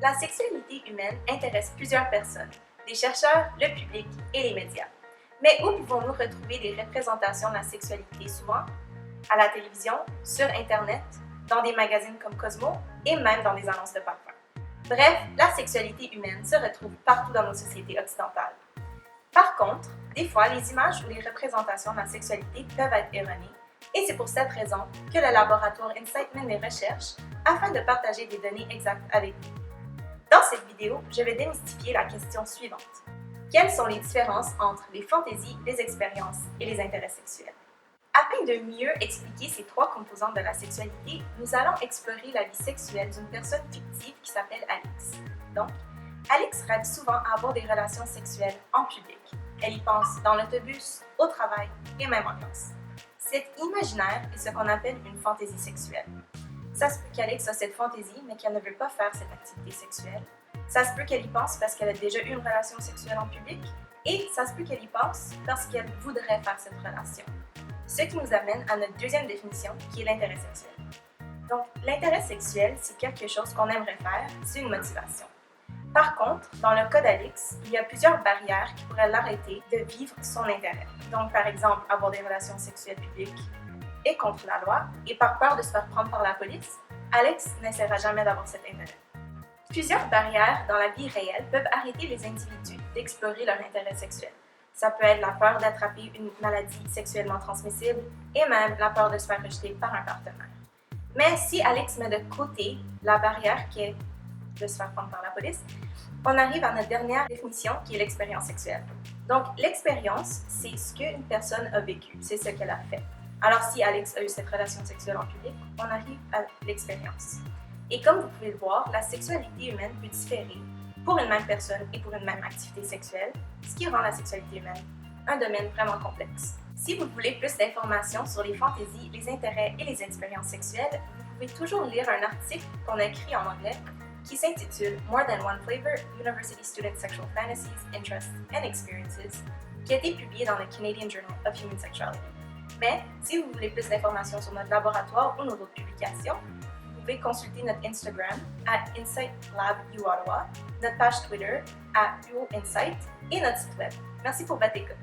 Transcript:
La sexualité humaine intéresse plusieurs personnes, les chercheurs, le public et les médias. Mais où pouvons-nous retrouver des représentations de la sexualité souvent? À la télévision, sur Internet, dans des magazines comme Cosmo et même dans des annonces de parfums. Bref, la sexualité humaine se retrouve partout dans nos sociétés occidentales. Par contre, des fois, les images ou les représentations de la sexualité peuvent être erronées, et c'est pour cette raison que le laboratoire Insight mène des recherches afin de partager des données exactes avec vous. Dans cette vidéo, je vais démystifier la question suivante. Quelles sont les différences entre les fantaisies, les expériences et les intérêts sexuels? Afin de mieux expliquer ces trois composantes de la sexualité, nous allons explorer la vie sexuelle d'une personne fictive qui s'appelle Alix. Donc, Alix rêve souvent à avoir des relations sexuelles en public. Elle y pense dans l'autobus, au travail et même en classe. Cet imaginaire est ce qu'on appelle une fantaisie sexuelle. Ça se peut qu'Alix a cette fantaisie, mais qu'elle ne veut pas faire cette activité sexuelle. Ça se peut qu'elle y pense parce qu'elle a déjà eu une relation sexuelle en public, et ça se peut qu'elle y pense parce qu'elle voudrait faire cette relation. Ce qui nous amène à notre deuxième définition, qui est l'intérêt sexuel. Donc, l'intérêt sexuel, c'est quelque chose qu'on aimerait faire, c'est une motivation. Par contre, dans le cas d'Alix, il y a plusieurs barrières qui pourraient l'arrêter de vivre son intérêt. Donc, par exemple, avoir des relations sexuelles publiques est contre la loi, et par peur de se faire prendre par la police, Alix n'essaiera jamais d'avoir cet intérêt. Plusieurs barrières dans la vie réelle peuvent arrêter les individus d'explorer leur intérêt sexuel. Ça peut être la peur d'attraper une maladie sexuellement transmissible et même la peur de se faire rejeter par un partenaire. Mais si Alix met de côté la barrière qui est de se faire prendre par la police, on arrive à notre dernière définition qui est l'expérience sexuelle. Donc, l'expérience, c'est ce qu'une personne a vécu, c'est ce qu'elle a fait. Alors, si Alix a eu cette relation sexuelle en public, on arrive à l'expérience. Et comme vous pouvez le voir, la sexualité humaine peut différer pour une même personne et pour une même activité sexuelle, ce qui rend la sexualité humaine un domaine vraiment complexe. Si vous voulez plus d'informations sur les fantaisies, les intérêts et les expériences sexuelles, vous pouvez toujours lire un article qu'on a écrit en anglais qui s'intitule More Than One Flavor, University Student Sexual Fantasies, Interests and Experiences, qui a été publié dans le Canadian Journal of Human Sexuality. Mais si vous voulez plus d'informations sur notre laboratoire ou nos autres publications, vous pouvez consulter notre Instagram @InsightLabUottawa, notre page Twitter @UOInsight et notre site web. Merci pour votre écoute.